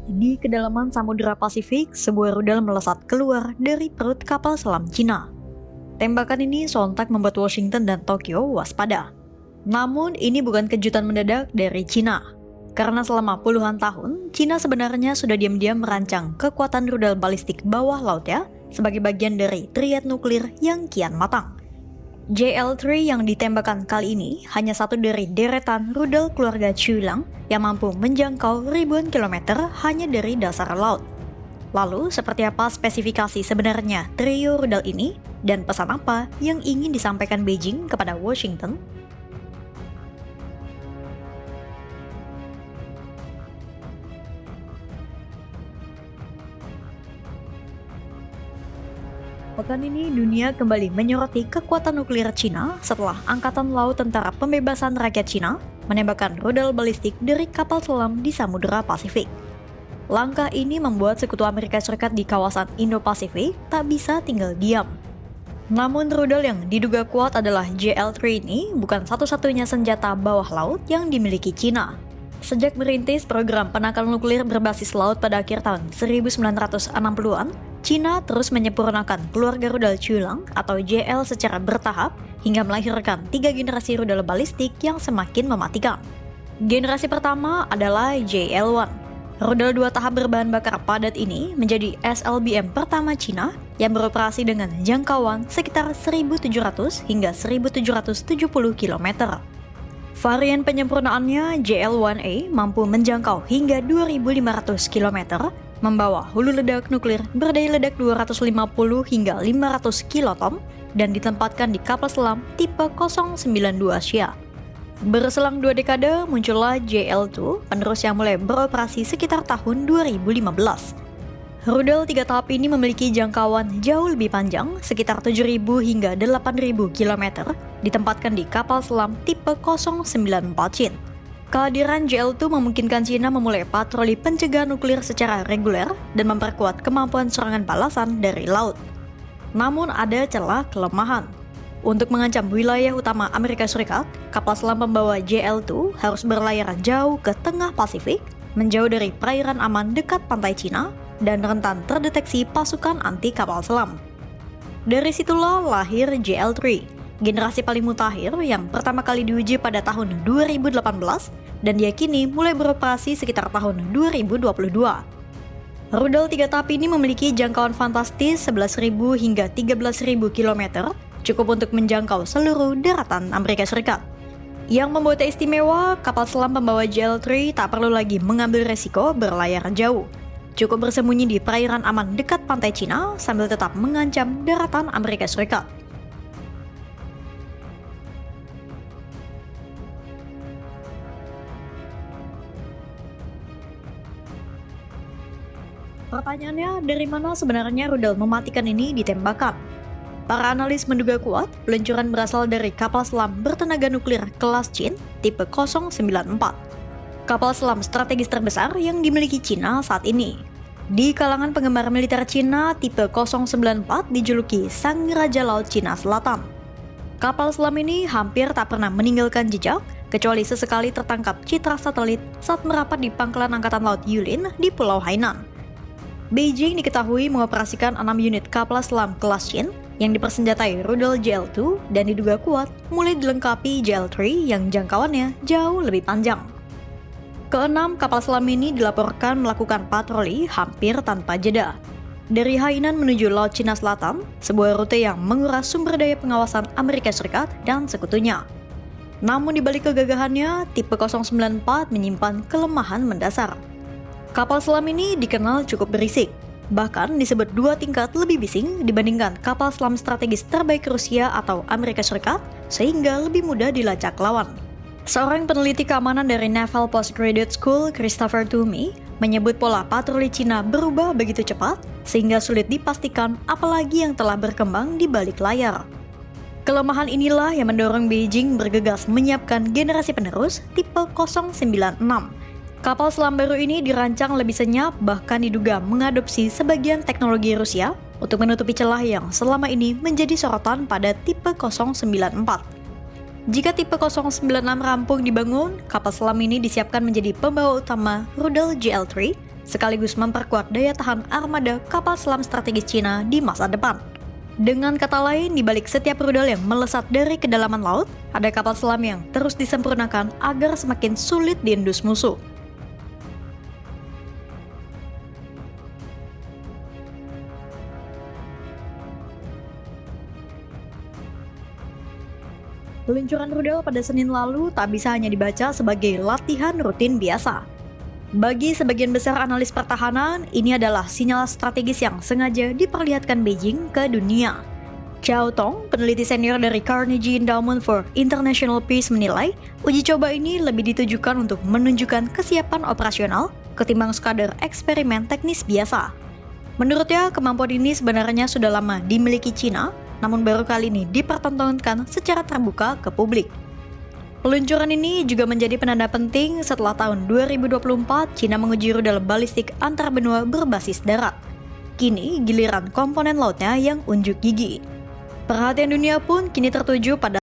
Di kedalaman Samudra Pasifik, sebuah rudal melesat keluar dari perut kapal selam Cina. Tembakan ini sontak membuat Washington dan Tokyo waspada. Namun, ini bukan kejutan mendadak dari Cina. Karena selama puluhan tahun, Cina sebenarnya sudah diam-diam merancang kekuatan rudal balistik bawah lautnya sebagai bagian dari triad nuklir yang kian matang. JL-3 yang ditembakkan kali ini hanya satu dari deretan rudal keluarga Chuilang yang mampu menjangkau ribuan kilometer hanya dari dasar laut. Lalu, seperti apa spesifikasi sebenarnya trio rudal ini dan pesan apa yang ingin disampaikan Beijing kepada Washington? Pekan ini dunia kembali menyoroti kekuatan nuklir Cina setelah Angkatan Laut Tentara Pembebasan Rakyat Cina menembakkan rudal balistik dari kapal selam di Samudra Pasifik. Langkah ini membuat sekutu Amerika Serikat di kawasan Indo-Pasifik tak bisa tinggal diam. Namun rudal yang diduga kuat adalah JL-3 ini bukan satu-satunya senjata bawah laut yang dimiliki Cina. Sejak merintis program penangkal nuklir berbasis laut pada akhir tahun 1960-an, Cina terus menyempurnakan keluarga rudal Chuilang atau JL secara bertahap hingga melahirkan 3 generasi rudal balistik yang semakin mematikan. Generasi pertama adalah JL-1. Rudal 2 tahap berbahan bakar padat ini menjadi SLBM pertama Cina yang beroperasi dengan jangkauan sekitar 1.700 hingga 1.770 km. Varian penyempurnaannya JL-1A mampu menjangkau hingga 2.500 km, membawa hulu ledak nuklir berdaya ledak 250 hingga 500 kiloton dan ditempatkan di kapal selam tipe 092 Xia. Berselang 2 dekade, muncullah JL-2, penerus yang mulai beroperasi sekitar tahun 2015. Rudal 3 tahap ini memiliki jangkauan jauh lebih panjang, sekitar 7.000 hingga 8.000 km, ditempatkan di kapal selam tipe 094 Chin. Kehadiran JL-2 memungkinkan Cina memulai patroli pencegahan nuklir secara reguler dan memperkuat kemampuan serangan balasan dari laut. Namun ada celah kelemahan. Untuk mengancam wilayah utama Amerika Serikat, kapal selam pembawa JL-2 harus berlayar jauh ke tengah Pasifik, menjauh dari perairan aman dekat pantai Cina, dan rentan terdeteksi pasukan anti kapal selam. Dari situlah lahir JL-3, generasi paling mutakhir yang pertama kali diuji pada tahun 2018 dan diyakini mulai beroperasi sekitar tahun 2022. Rudal 3 tahap ini memiliki jangkauan fantastis 11.000 hingga 13.000 km, cukup untuk menjangkau seluruh daratan Amerika Serikat. Yang membuatnya istimewa, kapal selam pembawa JL-3 tak perlu lagi mengambil resiko berlayar jauh. Cukup bersembunyi di perairan aman dekat pantai Cina sambil tetap mengancam daratan Amerika Serikat. Pertanyaannya, dari mana sebenarnya rudal mematikan ini ditembakkan? Para analis menduga kuat, peluncuran berasal dari kapal selam bertenaga nuklir kelas Chin tipe 094. Kapal selam strategis terbesar yang dimiliki Cina saat ini. Di kalangan penggemar militer Cina, tipe 094 dijuluki Sang Raja Laut Cina Selatan. Kapal selam ini hampir tak pernah meninggalkan jejak, kecuali sesekali tertangkap citra satelit saat merapat di pangkalan Angkatan Laut Yulin di Pulau Hainan. Beijing diketahui mengoperasikan 6 unit kapal selam kelas Chin yang dipersenjatai rudal JL-2 dan diduga kuat mulai dilengkapi JL-3 yang jangkauannya jauh lebih panjang. Keenam kapal selam ini dilaporkan melakukan patroli hampir tanpa jeda. Dari Hainan menuju Laut Cina Selatan, sebuah rute yang menguras sumber daya pengawasan Amerika Serikat dan sekutunya. Namun di balik kegagahannya, tipe 094 menyimpan kelemahan mendasar. Kapal selam ini dikenal cukup berisik, bahkan disebut 2 tingkat lebih bising dibandingkan kapal selam strategis terbaik Rusia atau Amerika Serikat, sehingga lebih mudah dilacak lawan. Seorang peneliti keamanan dari Naval Postgraduate School, Christopher Toomey, menyebut pola patroli Cina berubah begitu cepat sehingga sulit dipastikan apalagi yang telah berkembang di balik layar. Kelemahan inilah yang mendorong Beijing bergegas menyiapkan generasi penerus tipe 096. Kapal selam baru ini dirancang lebih senyap, bahkan diduga mengadopsi sebagian teknologi Rusia untuk menutupi celah yang selama ini menjadi sorotan pada tipe 094. Jika tipe 096 rampung dibangun, kapal selam ini disiapkan menjadi pembawa utama rudal JL-3 sekaligus memperkuat daya tahan armada kapal selam strategis Cina di masa depan. Dengan kata lain, di balik setiap rudal yang melesat dari kedalaman laut, ada kapal selam yang terus disempurnakan agar semakin sulit diendus musuh. Peluncuran rudal pada Senin lalu tak bisa hanya dibaca sebagai latihan rutin biasa. Bagi sebagian besar analis pertahanan, ini adalah sinyal strategis yang sengaja diperlihatkan Beijing ke dunia. Xiao Tong, peneliti senior dari Carnegie Endowment for International Peace menilai, uji coba ini lebih ditujukan untuk menunjukkan kesiapan operasional ketimbang sekadar eksperimen teknis biasa. Menurutnya, kemampuan ini sebenarnya sudah lama dimiliki Cina, namun baru kali ini dipertontonkan secara terbuka ke publik. Peluncuran ini juga menjadi penanda penting setelah tahun 2024 Cina menguji rudal balistik antar benua berbasis darat. Kini giliran komponen lautnya yang unjuk gigi. Perhatian dunia pun kini tertuju pada